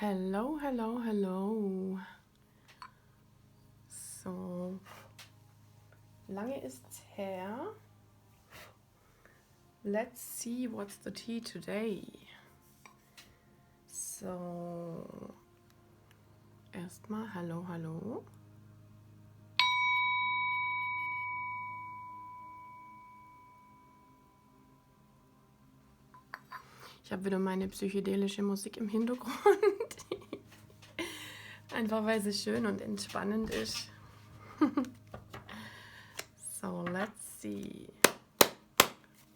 Hello, hello, hello. So, lange ist's her. Let's see what's the tea today. So, erstmal hallo, hallo. Ich habe wieder meine psychedelische Musik im Hintergrund. Einfach weil sie schön und entspannend ist. So, let's see.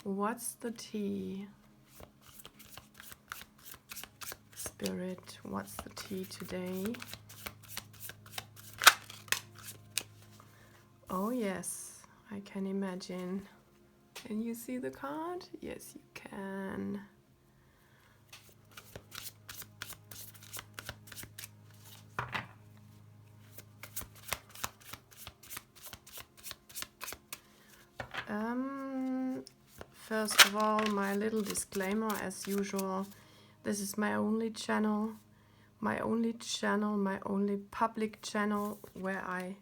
What's the tea? Spirit, what's the tea today? Oh yes, I can imagine. Can you see the card? Yes, you can. First of all, my little disclaimer as usual. This is my only channel, my only public channel where I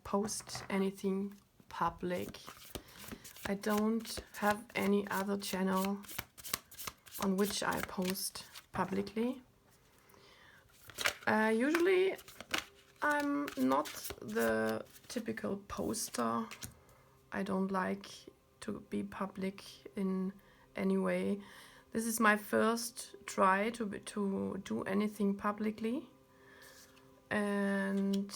post anything public. I don't have any other channel on which I post publicly. Usually I'm not the typical poster. I don't like to be public in any way. This is my first try to do anything publicly, and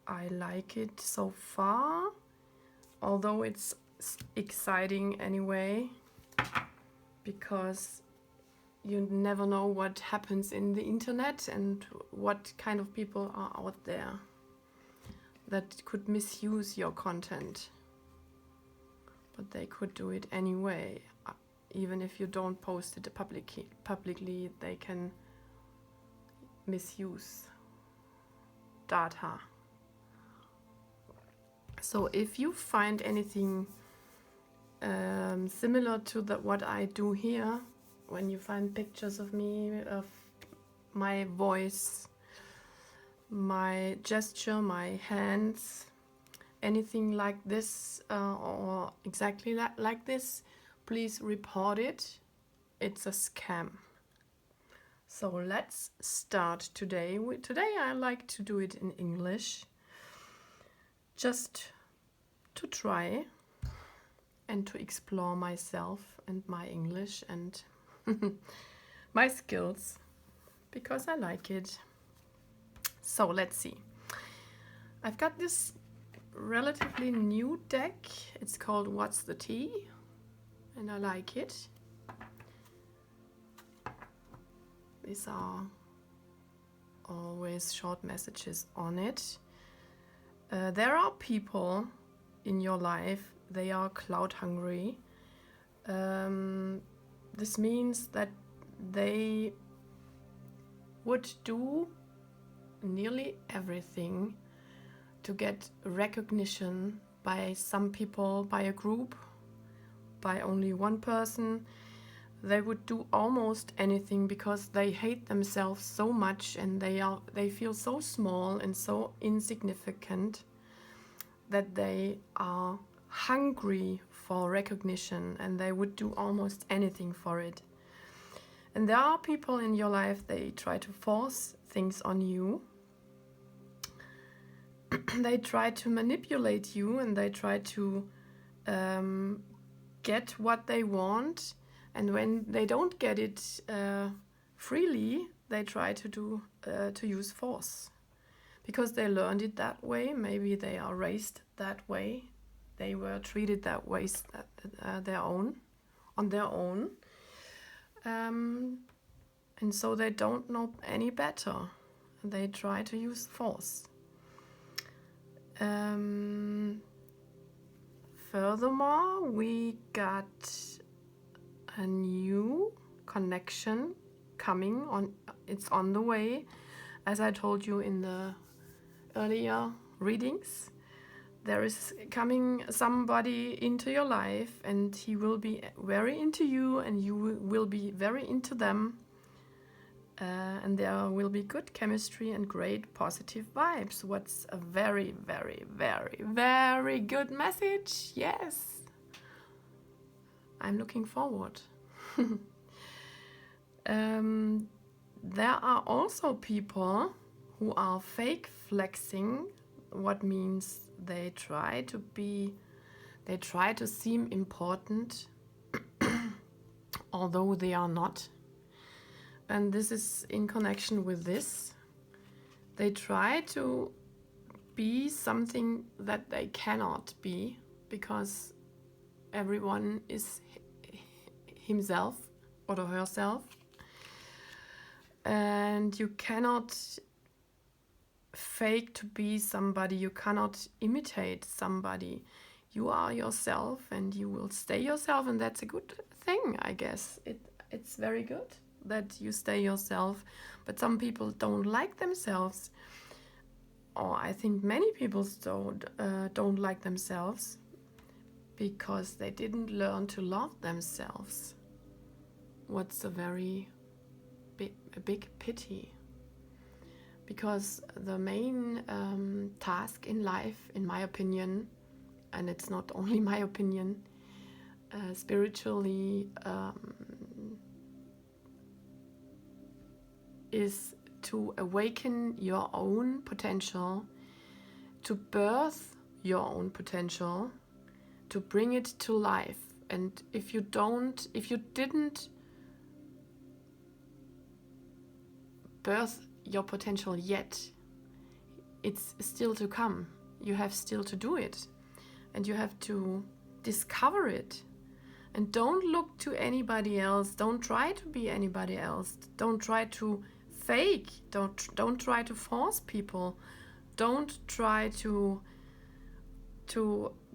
I like it so far, although it's exciting anyway, because you never know what happens in the internet and what kind of people are out there that could misuse your content. But they could do it anyway. Even if you don't post it publicly, they can misuse data. So if you find anything similar to what I do here, when you find pictures of me, of my voice, my gesture, my hands, anything like this or exactly like this, please report it. It's a scam. So let's start today. Today I like to do it in English, just to try and to explore myself and my English and my skills, because I like it. So let's see. I've got this relatively new deck. It's called What's the Tea? And I like it. These are always short messages on it. There are people in your life, they are cloud hungry. This means that they would do nearly everything to get recognition by some people, by a group, by only one person. They would do almost anything because they hate themselves so much, and they feel so small and so insignificant that they are hungry for recognition, and they would do almost anything for it. And there are people in your life, they try to force things on you. They try to manipulate you, and they try to get what they want. And when they don't get it freely, they try to use force, because they learned it that way. Maybe they are raised that way. They were treated that way on their own. And so they don't know any better. They try to use force. Furthermore, we got a new connection coming on. It's on the way, as I told you in the earlier readings. there is coming somebody into your life, and he will be very into you, and you will be very into them. And there will be good chemistry and great positive vibes. What's a very, very, very, very good message. Yes. I'm looking forward. There are also people who are fake flexing, what means they try to seem important, although they are not. And this is in connection with this. They try to be something that they cannot be, because everyone is himself or herself. And you cannot fake to be somebody. You cannot imitate somebody. You are yourself, and you will stay yourself, and that's a good thing, I guess. It's very good that you stay yourself, but some people don't like themselves, or I think many people don't like themselves because they didn't learn to love themselves. What's a very big pity, because the main task in life, in my opinion, and it's not only my opinion, spiritually, is to awaken your own potential, to birth your own potential, to bring it to life. And if you didn't birth your potential yet, it's still to come. You have still to do it, and you have to discover it. And don't look to anybody else. Don't try to be anybody else. Don't try to fake. Don't try to force people. Don't try to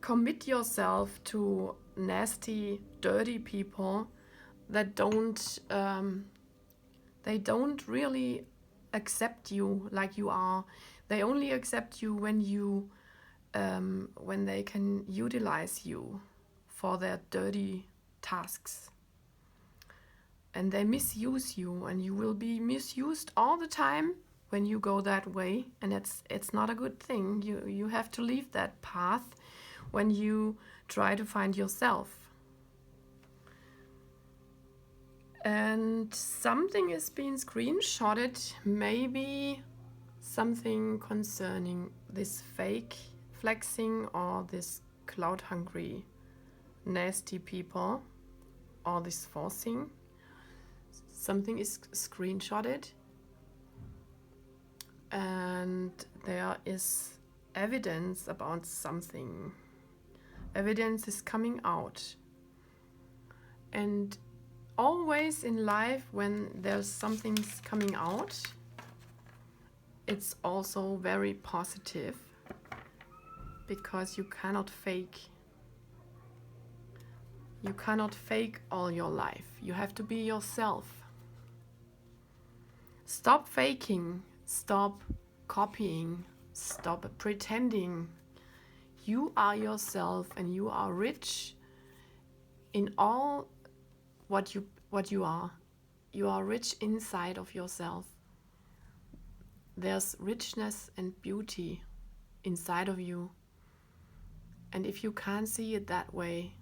commit yourself to nasty, dirty people that they don't really accept you like you are. They only accept you when they can utilize you for their dirty tasks. And they misuse you, and you will be misused all the time when you go that way, and it's not a good thing. You have to leave that path when you try to find yourself. And something is being screenshotted, maybe something concerning this fake flexing or this cloud hungry nasty people, or this forcing. Something is screenshotted, and there is evidence about something. Evidence is coming out. And always in life, when there's something's coming out, it's also very positive, because you cannot fake. You cannot fake all your life. You have to be yourself. Stop faking. Stop copying. Stop pretending. You are yourself, and you are rich in all what you are. You are rich inside of yourself. There's richness and beauty inside of you. And if you can't see it that way,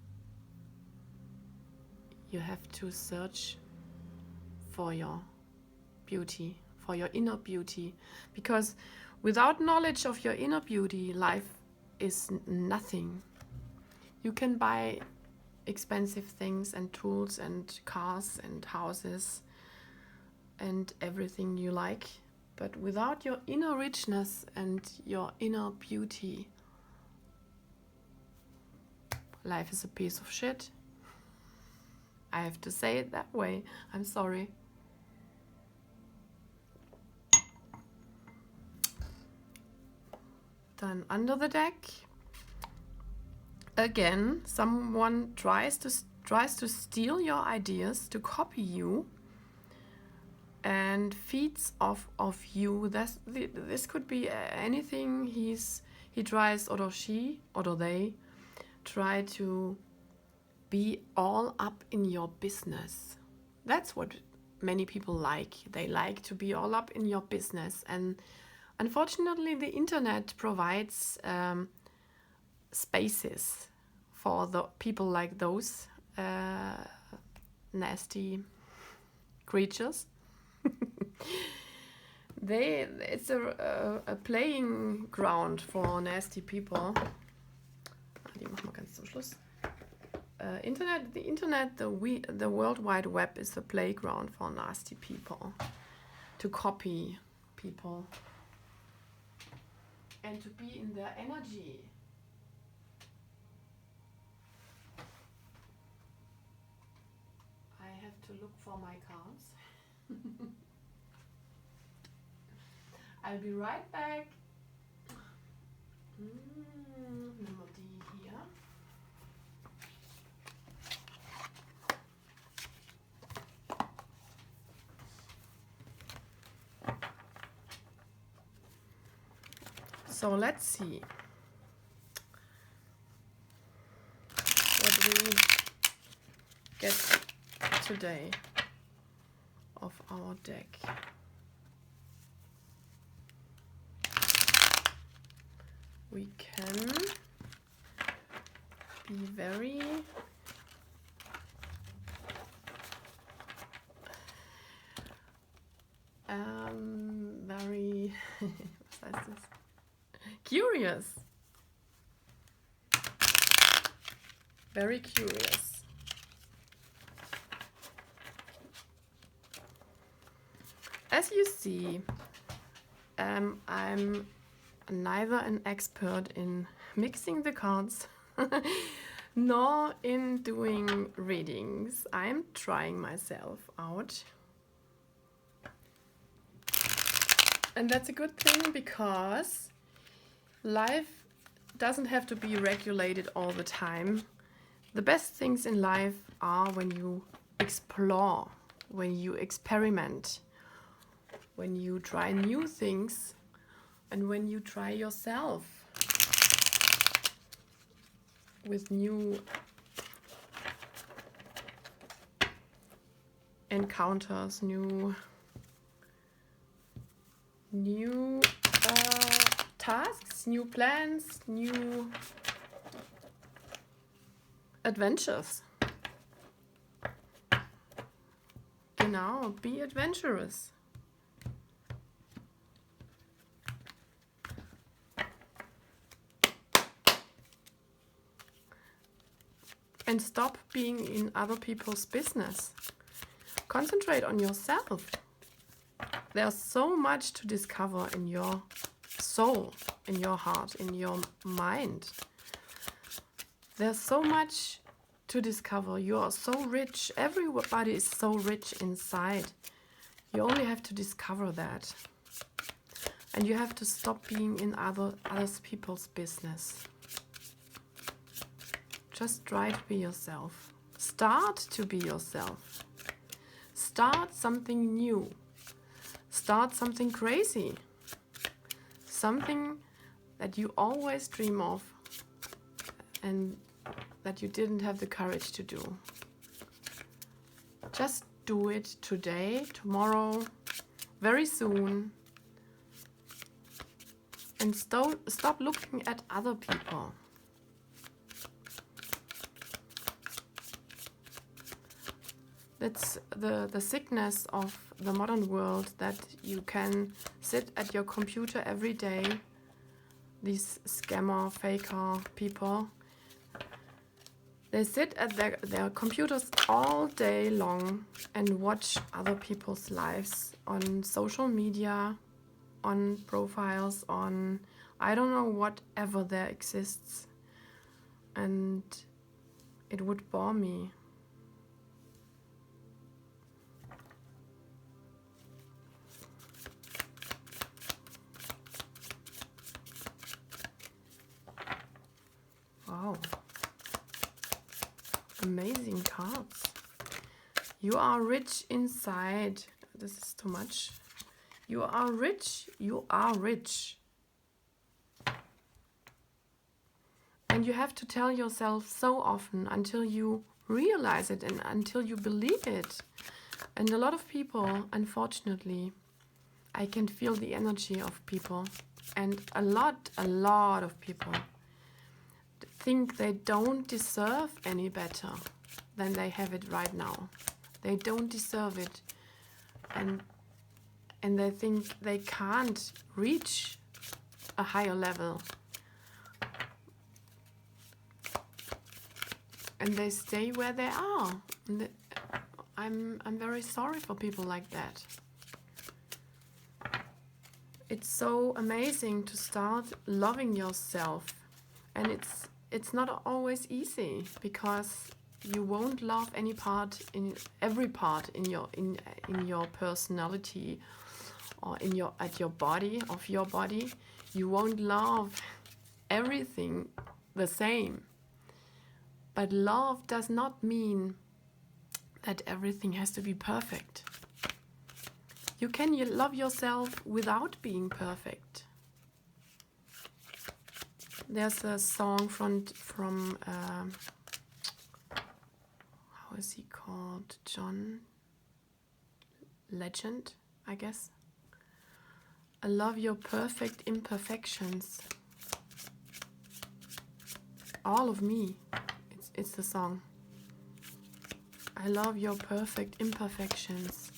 you have to search for your beauty, for your inner beauty. Because without knowledge of your inner beauty, life is nothing. You can buy expensive things and tools and cars and houses and everything you like, but without your inner richness and your inner beauty, life is a piece of shit. I have to say it that way. I'm sorry. Then under the deck, again, someone tries to steal your ideas, to copy you, and feeds off of you. This could be anything. he tries, or she, or they, try to be all up in your business. That's what many people like. They like to be all up in your business. And unfortunately, the internet provides spaces for the people like those nasty creatures. It's a playing ground for nasty people. Die machen wir ganz zum Schluss. The World Wide Web is a playground for nasty people to copy people and to be in their energy. I have to look for my cards. I'll be right back. Nummer die hier. So let's see what we get today of our deck. We can be very was heißt das? Curious. Very curious. As you see, I'm neither an expert in mixing the cards nor in doing readings. I'm trying myself out. And that's a good thing, because life doesn't have to be regulated all the time. The best things in life are when you explore, when you experiment, when you try new things, and when you try yourself with new encounters, new tasks, new plans, new adventures. Genau, be adventurous. And stop being in other people's business. Concentrate on yourself. There's so much to discover in your soul, in your heart, in your mind. There's so much to discover. You are so rich. Everybody is so rich inside. You only have to discover that. And you have to stop being in other people's business. Just try to be yourself. Start to be yourself. Start something new. Start something crazy. Something that you always dream of and that you didn't have the courage to do. Just do it today, tomorrow, very soon. And stop looking at other people. That's the sickness of the modern world, that you can sit at your computer every day. These scammer, faker people, they sit at their computers all day long and watch other people's lives on social media, on profiles, on I don't know, whatever there exists. And it would bore me. Wow. Amazing cards. You are rich inside. This is too much. You are rich. You are rich. And you have to tell yourself so often until you realize it and until you believe it. And a lot of people, unfortunately, I can feel the energy of people. And a lot of people think they don't deserve any better than they have it right now. They don't deserve it. And they think they can't reach a higher level. And they stay where they are. And I'm very sorry for people like that. It's so amazing to start loving yourself, and it's not always easy, because you won't love every part in your personality, or in your body. You won't love everything the same. But love does not mean that everything has to be perfect. You can love yourself without being perfect. There's a song from how is he called? John Legend, I guess. I love your perfect imperfections. All of me. It's the song. I love your perfect imperfections.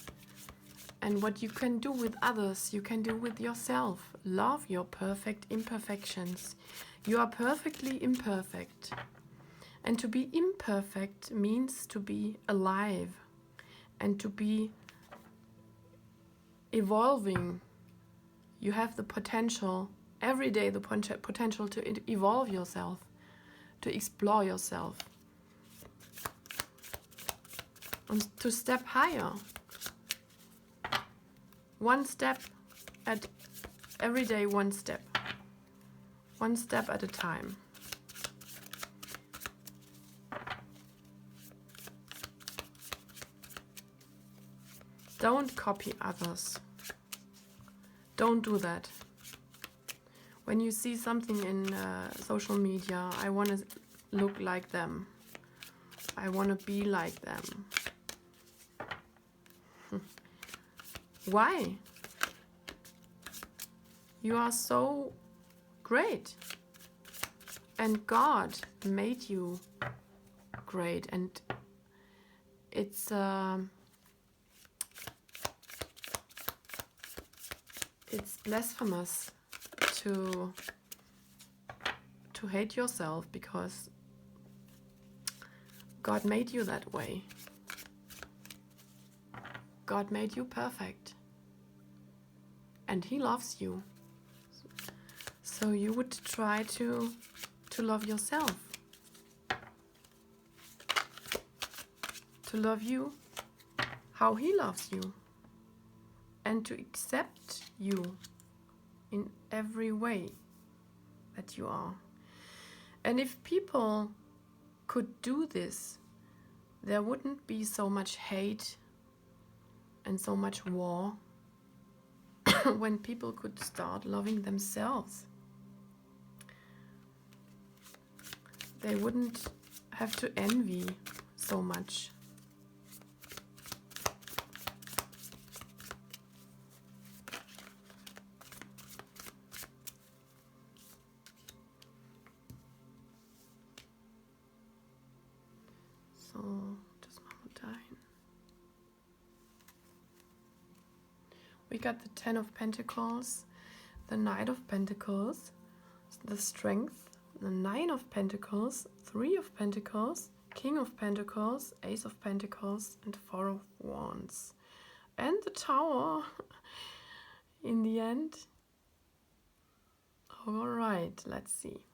And what you can do with others, you can do with yourself. Love your perfect imperfections. You are perfectly imperfect. And to be imperfect means to be alive and to be evolving. You have the potential, every day the potential to evolve yourself, to explore yourself, and to step higher. One step at every day, one step at a time. Don't copy others. Don't do that. When you see something in social media, I want to look like them. I want to be like them. Why? You are so great. And God made you great. And it's blasphemous to hate yourself, because God made you that way. God made you perfect, and He loves you. So you would try to love yourself, to love you how He loves you, and to accept you in every way that you are. And if people could do this, there wouldn't be so much hate and so much war. When people could start loving themselves, they wouldn't have to envy so much. So, das machen wir dahin. We got the 10 of Pentacles, the Knight of Pentacles, the Strength, the 9 of Pentacles, 3 of Pentacles, King of Pentacles, Ace of Pentacles, and 4 of Wands. And the Tower in the end. Alright, let's see.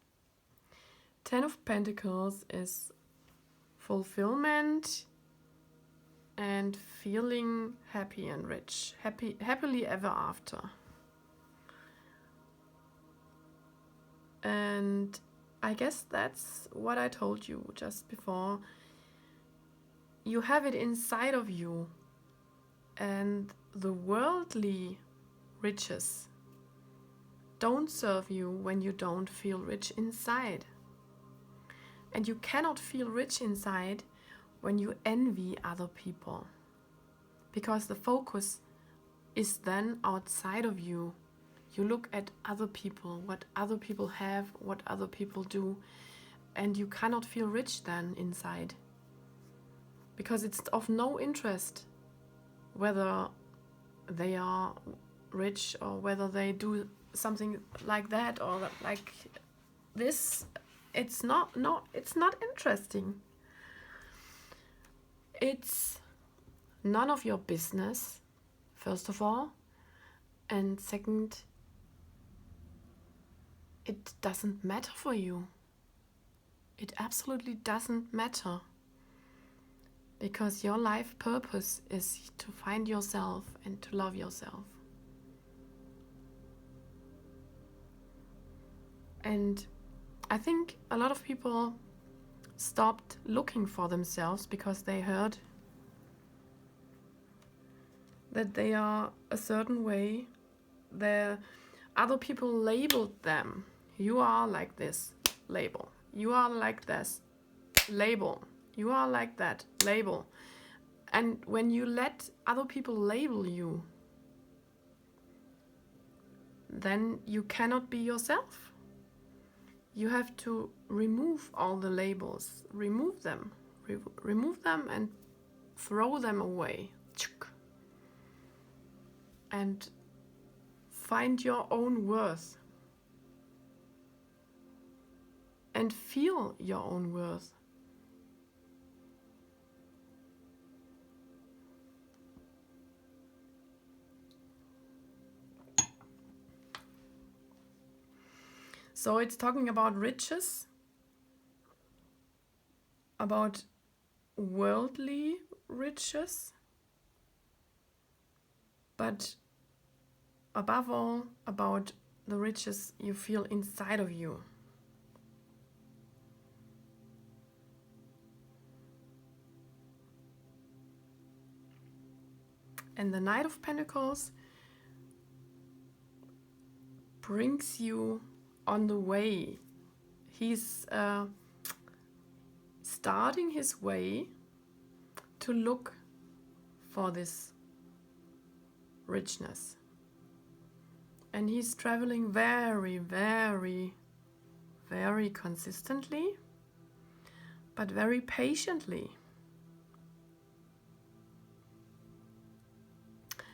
10 of Pentacles is fulfillment and feeling happy and rich, happily ever after. And I guess that's what I told you just before. You have it inside of you, and the worldly riches don't serve you when you don't feel rich inside. And you cannot feel rich inside when you envy other people, because the focus is then outside of you. You look at other people, what other people have, what other people do, and you cannot feel rich then inside, because it's of no interest whether they are rich or whether they do something like that or like this. It's not interesting. It's none of your business, first of all, and second, it doesn't matter for you. It absolutely doesn't matter, because your life purpose is to find yourself and to love yourself. And I think a lot of people stopped looking for themselves because they heard that they are a certain way. The other people labeled them. You are like this, label. You are like this, label. You are like that, label. And when you let other people label you, then you cannot be yourself. You have to remove all the labels, remove them and throw them away. And find your own worth. And feel your own worth. So it's talking about riches, about worldly riches, but above all, about the riches you feel inside of you. And the Knight of Pentacles brings you on the way. He's starting his way to look for this richness. And he's traveling very, very, very consistently, but very patiently.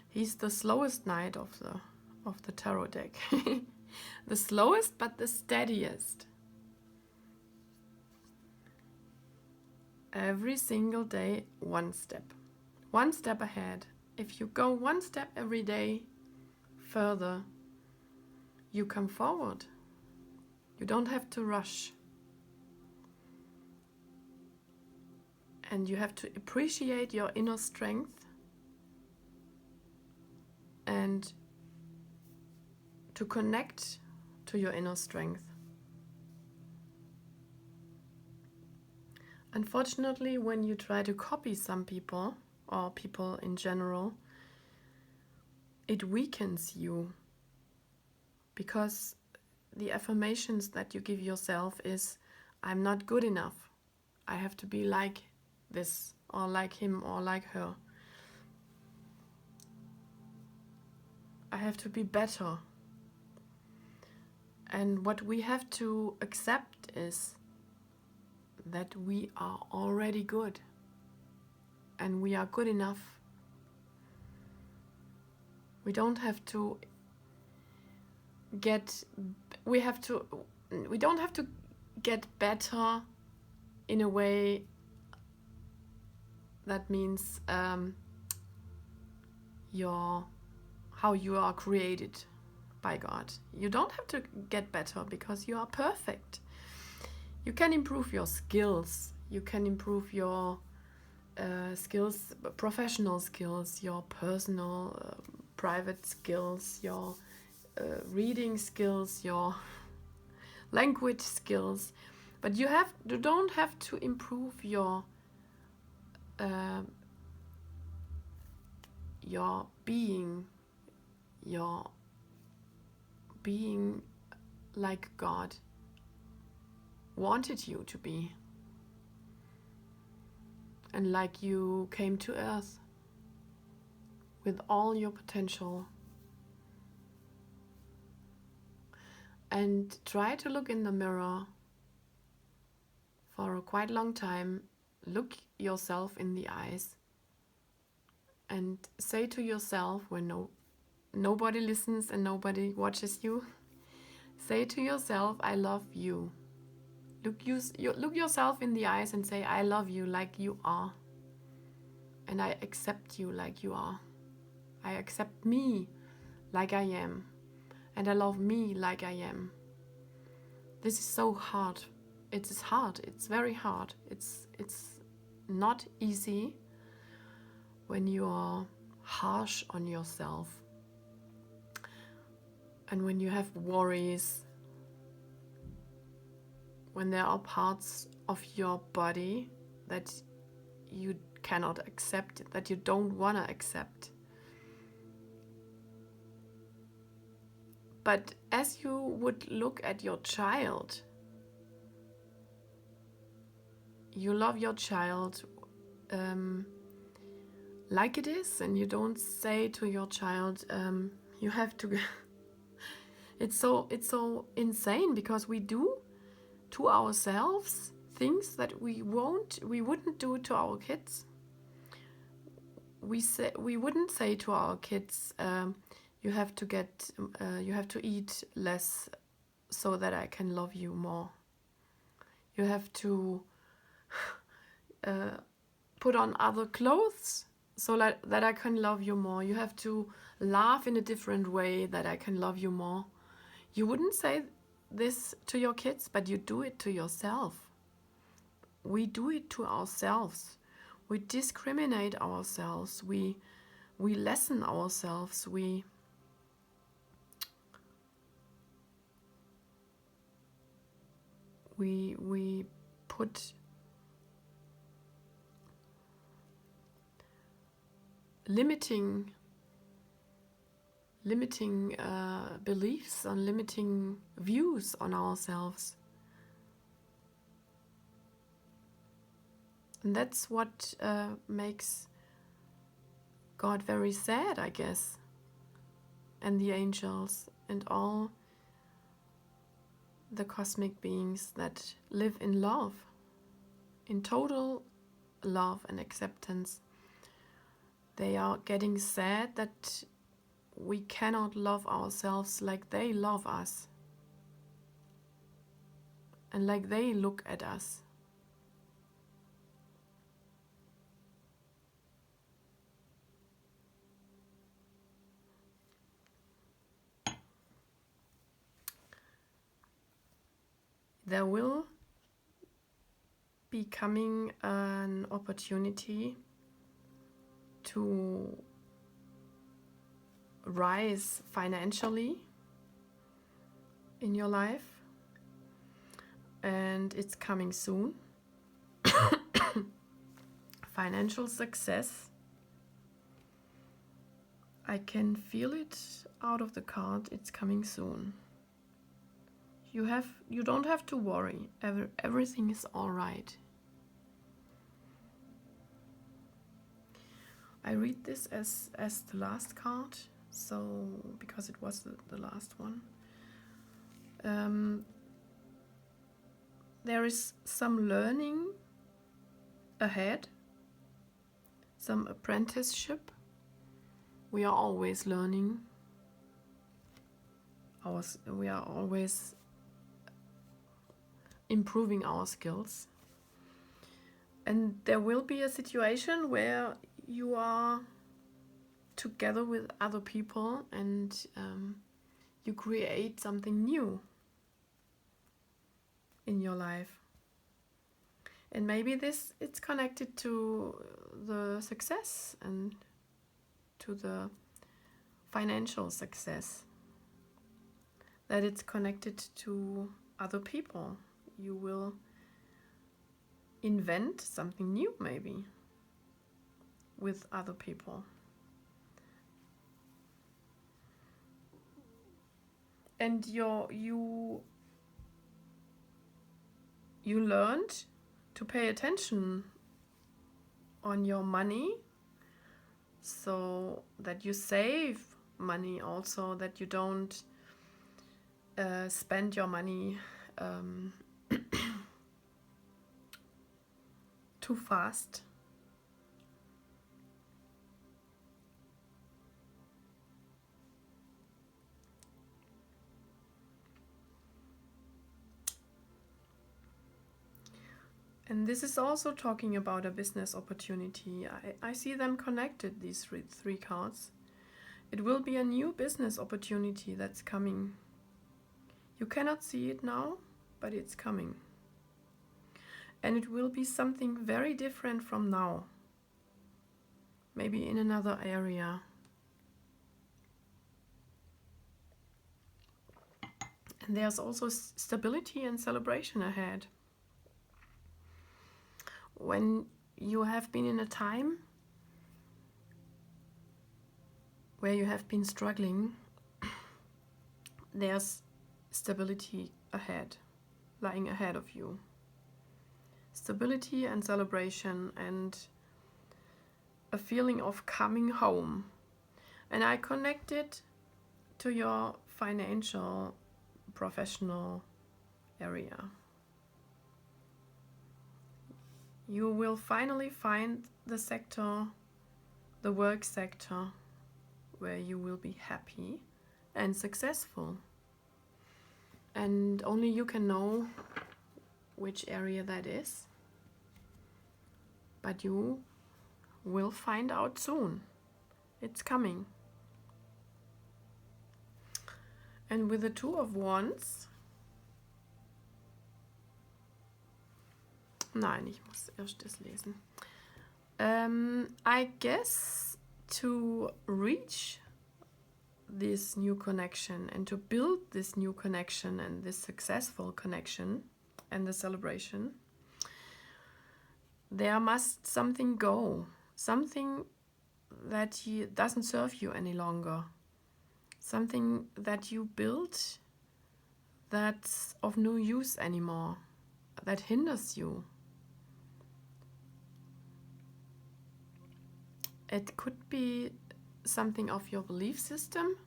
He's the slowest knight of the tarot deck. The slowest, but the steadiest. Every single day, one step ahead. If you go one step every day further, you come forward. You don't have to rush. And you have to appreciate your inner strength and to connect to your inner strength. Unfortunately, when you try to copy some people, or people in general, it weakens you, because the affirmations that you give yourself is, I'm not good enough. I have to be like this, or like him, or like her. I have to be better. And what we have to accept is that we are already good. And we are good enough. We don't have to we don't have to get better in a way that means how you are created by God. You don't have to get better because you are perfect. You can improve your skills. You can improve your skills, professional skills, your personal, private skills, your reading skills, your language skills. But you don't have to improve your being like God wanted you to be. and like you came to Earth with all your potential. And try to look in the mirror for a quite long time. Look yourself in the eyes and say to yourself, when nobody listens and nobody watches you, say to yourself, I love you. Look yourself in the eyes and say, I love you like you are. And I accept you like you are. I accept me like I am. And I love me like I am. This is so hard. It is hard. It's very hard. It's not easy when you are harsh on yourself. And when you have worries, when there are parts of your body that you cannot accept, that you don't want to accept. But as you would look at your child, you love your child like it is, and you don't say to your child, you have to. It's so insane, because we do to ourselves things that we wouldn't do to our kids. We wouldn't say to our kids, you have to eat less so that I can love you more. You have to put on other clothes so that I can love you more. You have to laugh in a different way that I can love you more. You wouldn't say this to your kids, but you do it to yourself. We do it to ourselves. We discriminate ourselves. We lessen ourselves. We put limiting beliefs and limiting views on ourselves. And that's what makes God very sad, I guess, and the angels and all the cosmic beings that live in love, in total love and acceptance. They are getting sad that we cannot love ourselves like they love us and like they look at us. There will be coming an opportunity to rise financially in your life, and it's coming soon. Financial success. I can feel it out of the card. It's coming soon. You don't have to worry. Everything is all right. I read this as the last card, so because it was the last one. There is some learning ahead, some apprenticeship. We are always learning. We are always improving our skills. And there will be a situation where you are together with other people and you create something new in your life. And maybe it's connected to the success and to the financial success. That it's connected to other people. You will invent something new maybe with other people. And you learned to pay attention on your money, so that you save money, also that you don't spend your money too fast. And this is also talking about a business opportunity. I see them connected, these three cards. It will be a new business opportunity that's coming. You cannot see it now, but it's coming. And it will be something very different from now. Maybe in another area. And there's also stability and celebration ahead. When you have been in a time where you have been struggling, there's stability ahead, lying ahead of you. Stability and celebration and a feeling of coming home. And I connect it to your financial, professional area. You will finally find the sector, the work sector, where you will be happy and successful. And only you can know which area that is. But you will find out soon. It's coming. And with the Two of Wands, nein, ich muss erst das lesen. I guess to reach this new connection and to build this new connection and this successful connection and the celebration, there must something go, something that doesn't serve you any longer, something that you built that's of no use anymore, that hinders you. It could be something of your belief system,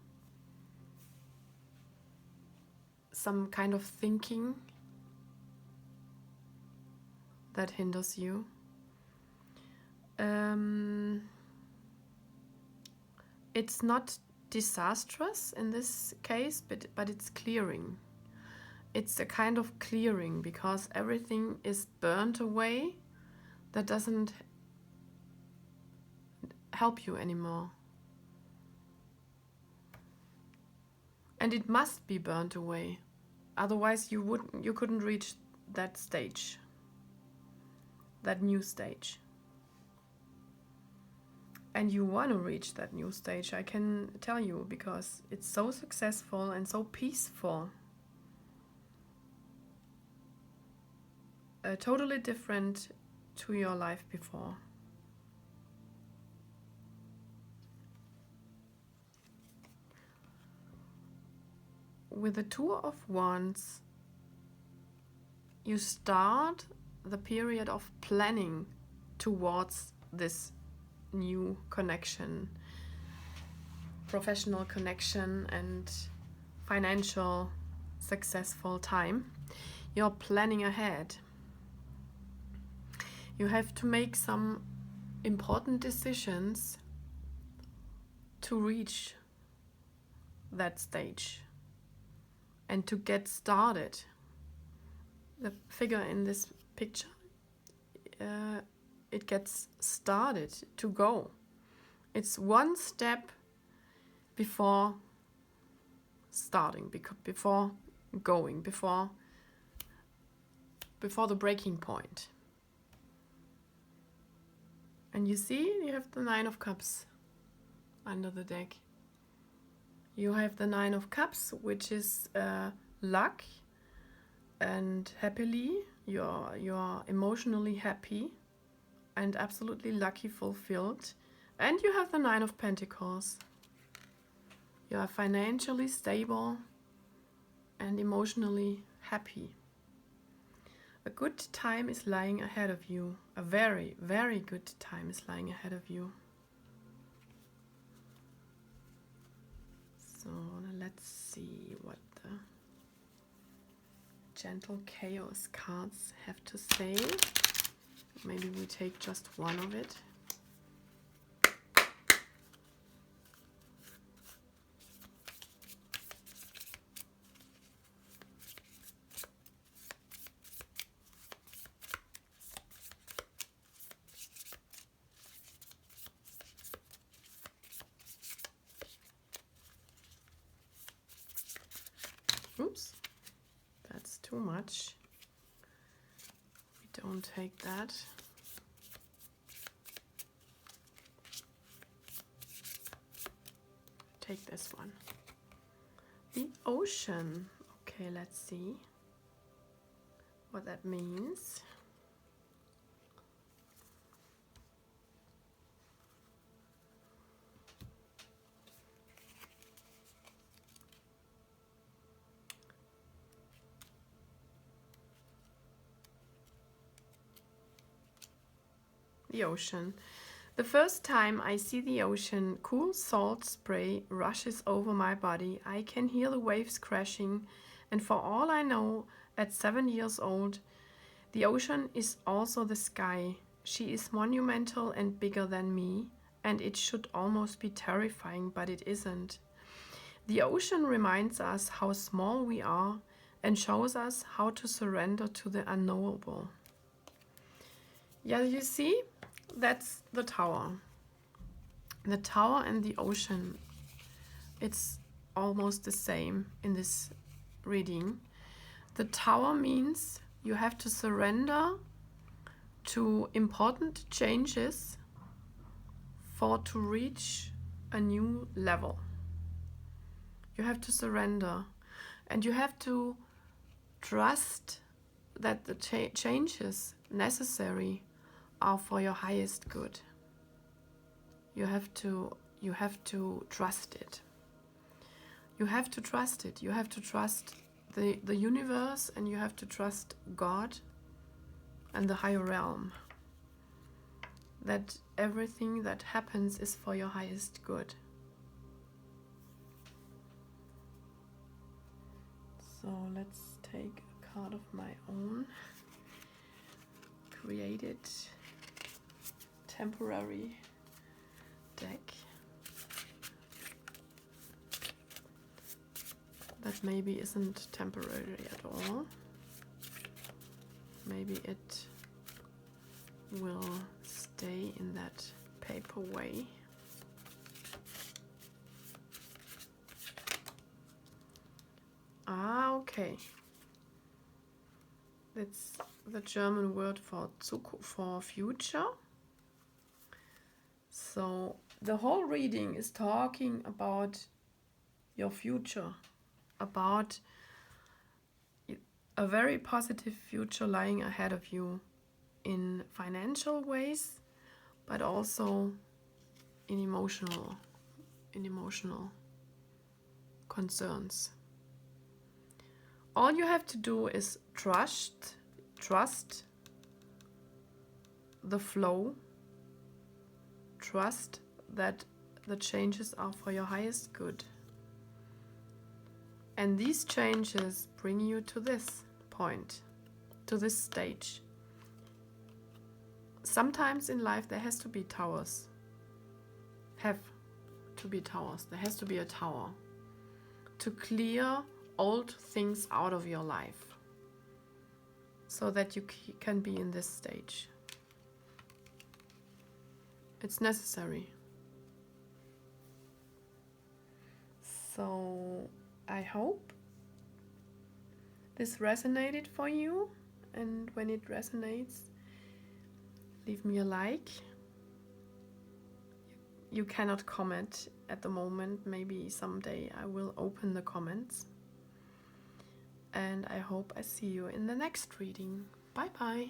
some kind of thinking that hinders you. It's not disastrous in this case, but it's clearing. It's a kind of clearing because everything is burnt away that doesn't help you anymore. And it must be burnt away, otherwise you couldn't reach that stage, that new stage. And you want to reach that new stage, I can tell you, because it's so successful and so peaceful. Totally different to your life before. With the Two of Wands, you start the period of planning towards this new connection, professional connection and financial successful time. You're planning ahead. You have to make some important decisions to reach that stage and to get started. The figure in this picture, it gets started to go. It's one step before starting, before going, before the breaking point. And you see, you have the Nine of Cups under the deck. You have the Nine of Cups, which is luck and happily. You're emotionally happy and absolutely lucky, fulfilled. And you have the Nine of Pentacles. You are financially stable and emotionally happy. A good time is lying ahead of you. A very, very good time is lying ahead of you. So let's see what the Gentle Chaos cards have to say. Maybe we take just one of it. Oops, that's too much. We don't take that. Take this one. The ocean. Okay, let's see what that means. The ocean. The first time I see the ocean, cool salt spray rushes over my body. I can hear the waves crashing, and for all I know, at 7 years old, the ocean is also the sky. She is monumental and bigger than me, and it should almost be terrifying, but it isn't. The ocean reminds us how small we are and shows us how to surrender to the unknowable. Yeah, you see? That's the tower. The tower and the ocean. It's almost the same in this reading. The tower means you have to surrender to important changes to reach a new level. You have to surrender, and you have to trust that the changes necessary are for your highest good. You have to trust it. You have to trust it. You have to trust the universe, and you have to trust God and the higher realm. That everything that happens is for your highest good. So let's take a card of my own. Created temporary deck that maybe isn't temporary at all. Maybe it will stay in that paper way. Okay. That's the German word for future. So the whole reading is talking about your future, about a very positive future lying ahead of you in financial ways, but also in emotional concerns. All you have to do is trust the flow, trust that the changes are for your highest good. And these changes bring you to this point, to this stage. Sometimes in life there has to be towers. There has to be a tower to clear old things out of your life so that you can be in this stage. It's necessary. So I hope this resonated for you, and when it resonates, leave me a like. You cannot comment at the moment. Maybe someday I will open the comments. And I hope I see you in the next reading. Bye bye.